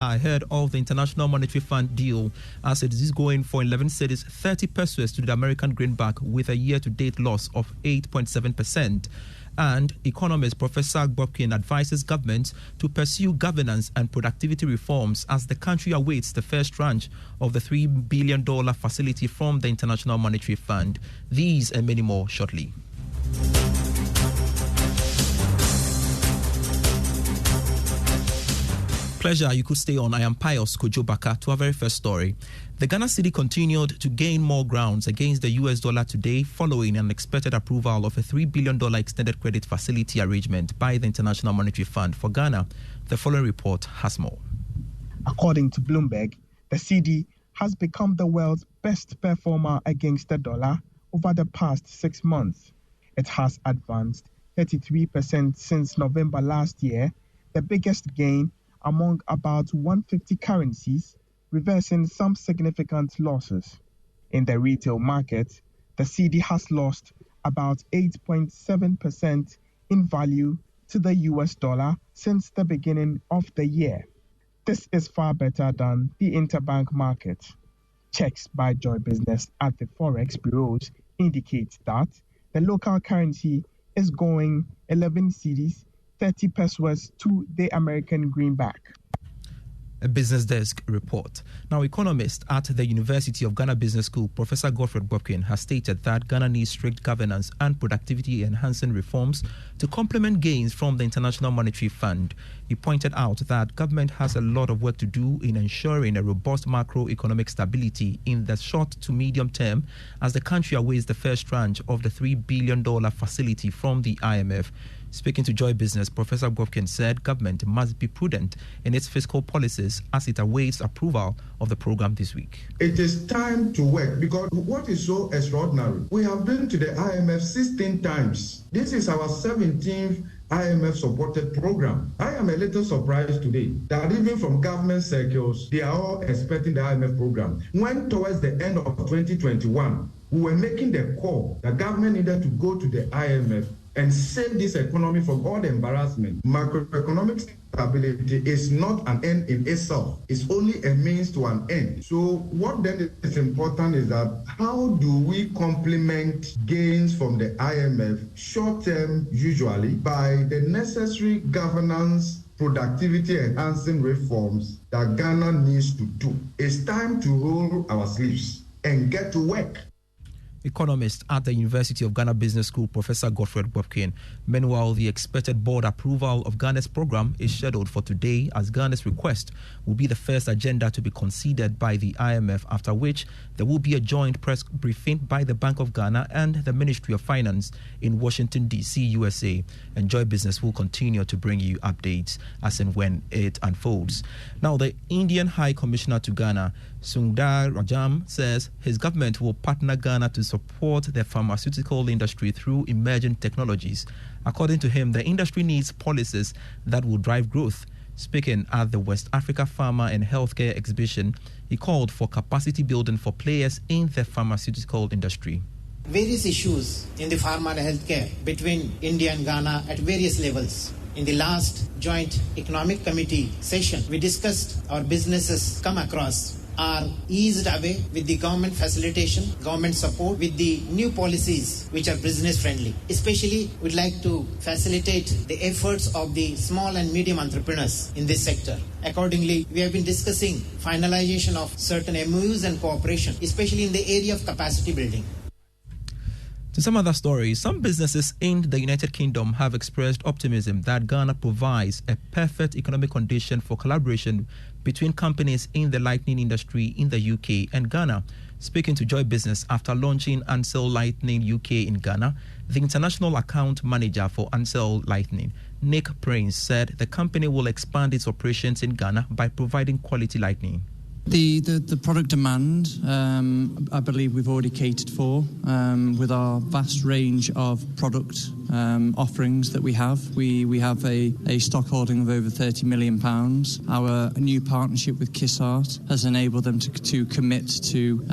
ahead of the International Monetary Fund deal, as it is going for 11 cedis, 30 pesos to the American greenback, with a year-to-date loss of 8.7%. And economist Professor Bokpin advises government to pursue governance and productivity reforms as the country awaits the first tranche of the $3 billion facility from the International Monetary Fund. These and many more shortly. Pleasure, you could stay on. I am Pius Kojobaka. To our very first story. The Ghana cedi continued to gain more grounds against the US dollar today following an expected approval of a $3 billion extended credit facility arrangement by the International Monetary Fund for Ghana. The following report has more. According to Bloomberg, the cedi has become the world's best performer against the dollar over the past 6 months. It has advanced 33% since November last year, the biggest gain among about 150 currencies, reversing some significant losses. In the retail market, the cedi has lost about 8.7% in value to the US dollar since the beginning of the year. This is far better than the interbank market. Checks by Joy Business at the Forex bureaus indicate that the local currency is going 11 cedis, 30 pesos to the American greenback. A Business Desk report. Now, economist at the University of Ghana Business School, Professor Bokpin, has stated that Ghana needs strict governance and productivity-enhancing reforms to complement gains from the International Monetary Fund. He pointed out that government has a lot of work to do in ensuring a robust macroeconomic stability in the short to medium term as the country awaits the first tranche of the $3 billion facility from the IMF. Speaking to Joy Business, Professor Bokpin said government must be prudent in its fiscal policies as it awaits approval of the program this week. It is time to work because what is so extraordinary, we have been to the IMF 16 times. This is our 17th IMF-supported program. I am a little surprised today that even from government circles, they are all expecting the IMF program. When towards the end of 2021, we were making the call that government needed to go to the IMF and save this economy from all the embarrassment. Macroeconomic stability is not an end in itself. It's only a means to an end. So what then is important is that how do we complement gains from the IMF short-term usually by the necessary governance, productivity enhancing reforms that Ghana needs to do. It's time to roll our sleeves and get to work. Economist at the University of Ghana Business School, Professor Bokpin. Meanwhile, the expected board approval of Ghana's program is scheduled for today, as Ghana's request will be the first agenda to be considered by the IMF, after which there will be a joint press briefing by the Bank of Ghana and the Ministry of Finance in Washington, D.C., USA. And Joy Business will continue to bring you updates as and when it unfolds. Now, the Indian High Commissioner to Ghana, Sundar Rajam, says his government will partner Ghana to support the pharmaceutical industry through emerging technologies. According to him, the industry needs policies that will drive growth. Speaking at the West Africa Pharma and Healthcare Exhibition, he called for capacity building for players in the pharmaceutical industry. Various issues in the pharma and healthcare between India and Ghana at various levels. In the last Joint Economic Committee session, we discussed our businesses come across are eased away with the government facilitation, government support, with the new policies which are business friendly. Especially, we'd like to facilitate the efforts of the small and medium entrepreneurs in this sector. Accordingly, we have been discussing finalization of certain MOUs and cooperation, especially in the area of capacity building. To some other stories, some businesses in the United Kingdom have expressed optimism that Ghana provides a perfect economic condition for collaboration between companies in the lighting industry in the UK and Ghana. Speaking to Joy Business after launching Ansell Lighting UK in Ghana, the international account manager for Ansell Lighting, Nick Prince, said the company will expand its operations in Ghana by providing quality lighting. The product demand, I believe we've already catered for with our vast range of product offerings that we have. We have a stock holding of over £30 million. Our new partnership with KissArt has enabled them to commit to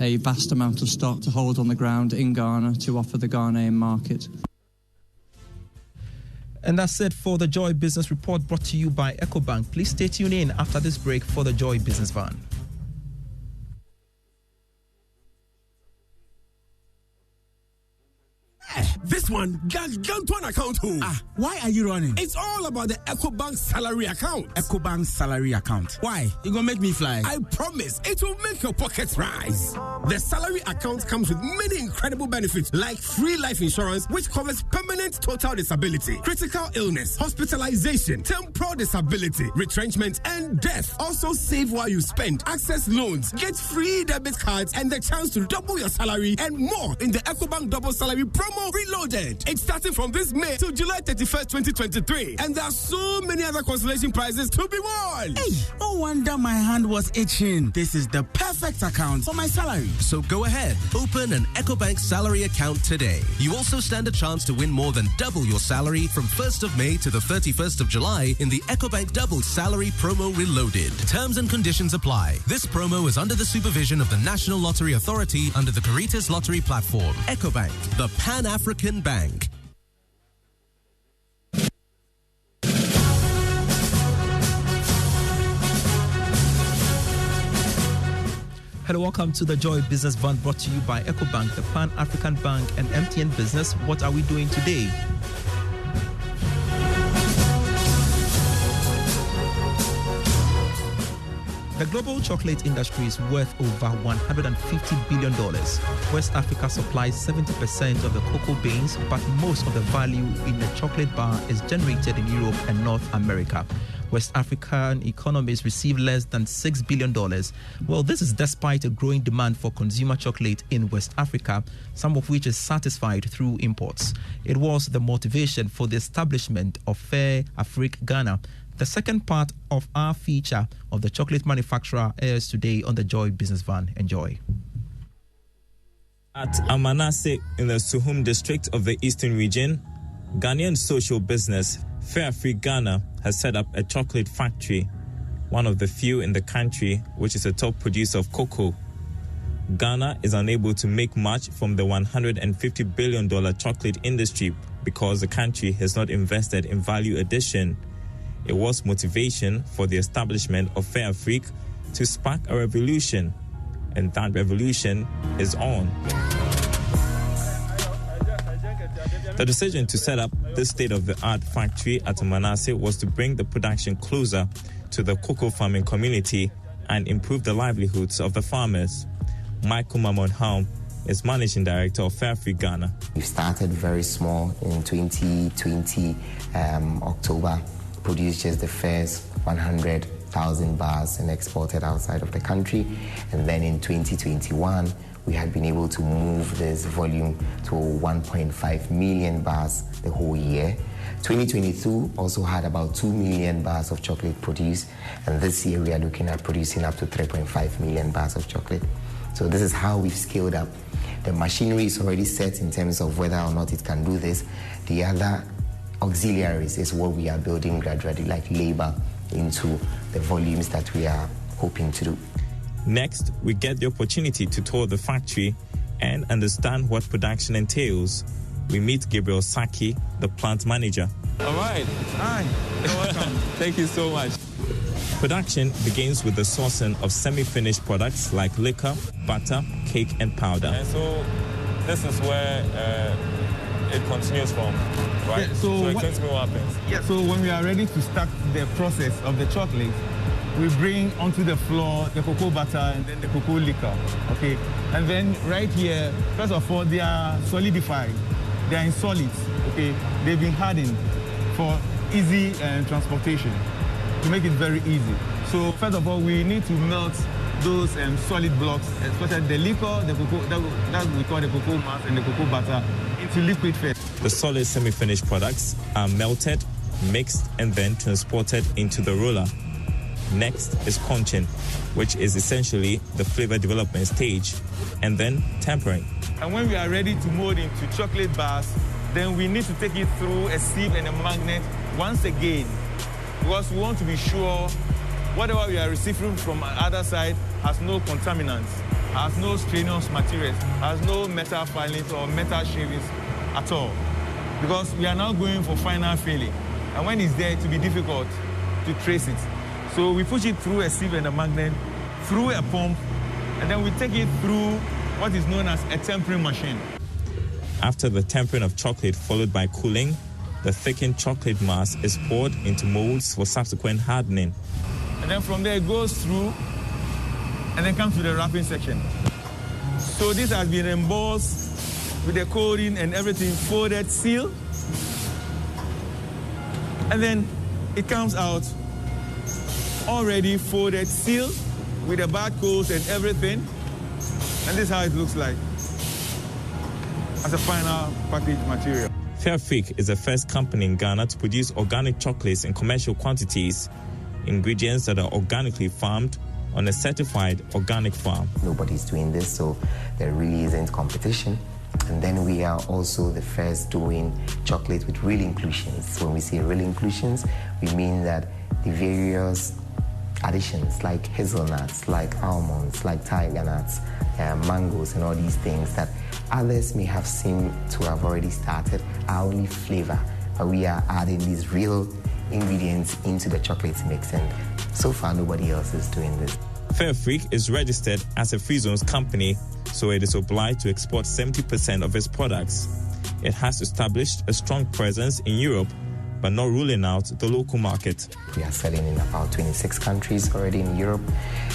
a vast amount of stock to hold on the ground in Ghana to offer the Ghanaian market. And that's it for the Joy Business Report, brought to you by EcoBank. Please stay tuned in after this break for the Joy Business Van. This one, Gantuan account. Why are you running? It's all about the EcoBank salary account. EcoBank salary account. Why? You gonna make me fly? I promise it will make your pockets rise. The salary account comes with many incredible benefits like free life insurance, which covers permanent total disability, critical illness, hospitalization, temporal disability, retrenchment, and death. Also save while you spend, access loans, get free debit cards, and the chance to double your salary and more in the EcoBank Double Salary Promo Reloaded. It's starting from this May to July 31st, 2023. And there are so many other consolation prizes to be won. Hey, no wonder my hand was itching. This is the perfect account for my salary. So go ahead, open an EcoBank salary account today. You also stand a chance to win more than double your salary from 1st of May to the 31st of July in the EcoBank Double Salary Promo Reloaded. Terms and conditions apply. This promo is under the supervision of the National Lottery Authority under the Caritas Lottery Platform. EcoBank, the Pan-African Bank. Hello, welcome to the Joy Business Van, brought to you by EcoBank, the Pan-African Bank, and MTN Business. What are we doing today? The global chocolate industry is worth over $150 billion. West Africa supplies 70% of the cocoa beans, but most of the value in the chocolate bar is generated in Europe and North America. West African economies receive less than $6 billion. Well, this is despite a growing demand for consumer chocolate in West Africa, some of which is satisfied through imports. It was the motivation for the establishment of Fair Afrique Ghana. The second part of our feature of the chocolate manufacturer airs today on the Joy Business Van. Enjoy. At Amanase in the Suhum district of the Eastern region, Ghanaian social business Fair Afrique Ghana has set up a chocolate factory, one of the few in the country which is a top producer of cocoa. Ghana is unable to make much from the $150 billion chocolate industry because the country has not invested in value addition. It was motivation for the establishment of Fair Afrique to spark a revolution, and that revolution is on. The decision to set up this state-of-the-art factory at Manase was to bring the production closer to the cocoa farming community and improve the livelihoods of the farmers. Michael Mamonhaum is Managing Director of Fair Afrique Ghana. We started very small in 2020, October, produced just the first 100,000 bars and exported outside of the country. And then in 2021, we had been able to move this volume to 1.5 million bars the whole year. 2022 also had about 2 million bars of chocolate produced, and this year we are looking at producing up to 3.5 million bars of chocolate. So this is how we've scaled up. The machinery is already set in terms of whether or not it can do this. The other auxiliaries is what we are building gradually, like labor, into the volumes that we are hoping to do. Next, we get the opportunity to tour the factory and understand what production entails. We meet Gabriel Saki, the plant manager. All right. Hi. You're welcome. Thank you so much. Production begins with the sourcing of semi-finished products like liquor, butter, cake, and powder. And so this is where it continues from, right? Yeah, so explain to me what happens. Yeah, so when we are ready to start the process of the chocolate, we bring onto the floor the cocoa butter and then the cocoa liquor, okay? And then right here, first of all, they are solidified. They are in solids, okay? They've been hardened for easy transportation, to make it very easy. So first of all, we need to melt those solid blocks, especially the liquor, the cocoa, that we call the cocoa mass and the cocoa butter, into liquid first. The solid semi-finished products are melted, mixed, and then transported into the roller. Next is conching, which is essentially the flavor development stage, and then tempering. And when we are ready to mold into chocolate bars, then we need to take it through a sieve and a magnet once again, because we want to be sure whatever we are receiving from the other side has no contaminants, has no strenuous materials, has no metal filings or metal shavings at all. because we are now going for final filling. And when it's there, it will be difficult to trace it. So we push it through a sieve and a magnet, through a pump, and then we take it through what is known as a tempering machine. After the tempering of chocolate followed by cooling, the thickened chocolate mass is poured into molds for subsequent hardening. And then from there it goes through and then comes to the wrapping section. So this has been embossed with the coating and everything, folded, sealed. And then it comes out already folded, sealed with the barcodes and everything. And this is how it looks like as a final package material. Fairfreak is the first company in Ghana to produce organic chocolates in commercial quantities, ingredients that are organically farmed on a certified organic farm. Nobody's doing this, so there really isn't competition. And then we are also the first doing chocolate with real inclusions. When we say real inclusions, we mean that the various additions like hazelnuts, like almonds, like tiger nuts, mangoes and all these things that others may have seemed to have already started are only flavor, but we are adding these real ingredients into the chocolate mix, and so far nobody else is doing this. Fairfreak is registered as a free zones company, so it is obliged to export 70% of its products. It has established a strong presence in Europe, but not ruling out the local market. We are selling in about 26 countries already in Europe,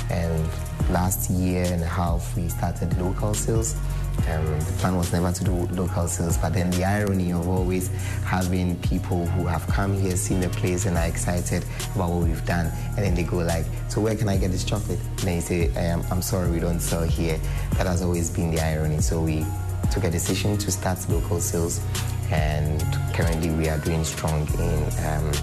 and last year and a half we started local sales. The plan was never to do local sales, but then the irony of always having people who have come here, seen the place, and are excited about what we've done, and then they go like, so where can I get this chocolate? And then you say, I'm sorry, we don't sell here. That has always been the irony. So we took a decision to start local sales, and currently we are doing strong in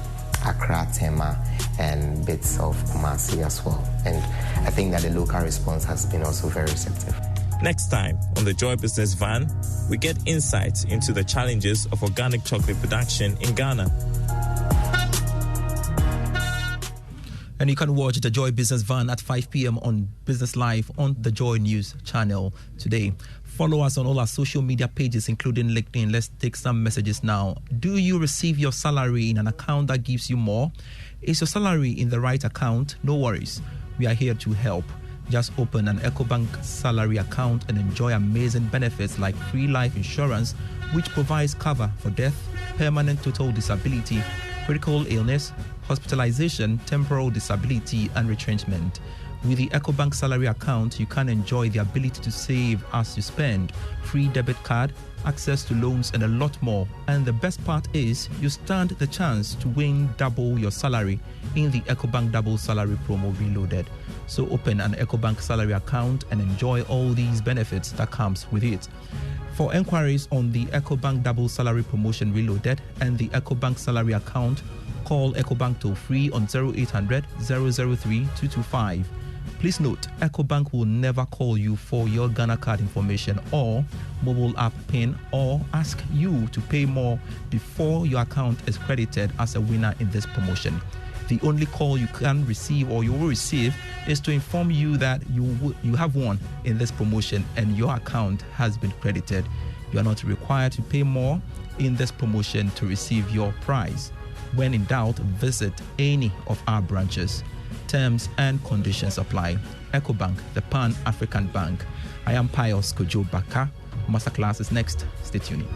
Accra, Tema, and bits of Kumasi as well. And I think that the local response has been also very receptive. Next time on the Joy Business Van, we get insights into the challenges of organic chocolate production in Ghana. And you can watch the Joy Business Van at 5 p.m. on Business Live on the Joy News channel today. Follow us on all our social media pages, including LinkedIn. Let's take some messages now. Do you receive your salary in an account that gives you more? Is your salary in the right account? No worries. We are here to help. Just open an EcoBank salary account and enjoy amazing benefits like free life insurance, which provides cover for death, permanent total disability, critical illness, hospitalization, temporal disability, and retrenchment. With the EcoBank salary account, you can enjoy the ability to save as you spend, free debit card, access to loans, and a lot more. And the best part is, you stand the chance to win double your salary in the EcoBank Double Salary Promo Reloaded. So open an EcoBank salary account and enjoy all these benefits that comes with it. For enquiries on the EcoBank Double Salary Promotion Reloaded and the EcoBank salary account, call EcoBank toll free on 0800 003 225. Please note, EcoBank will never call you for your Ghana card information or mobile app PIN or ask you to pay more before your account is credited as a winner in this promotion. The only call you can receive or you will receive is to inform you that you have won in this promotion and your account has been credited. You are not required to pay more in this promotion to receive your prize. When in doubt, visit any of our branches. Terms and conditions apply. EcoBank, the Pan-African Bank. I am Pius Kojo Baka. Masterclass is next. Stay tuned.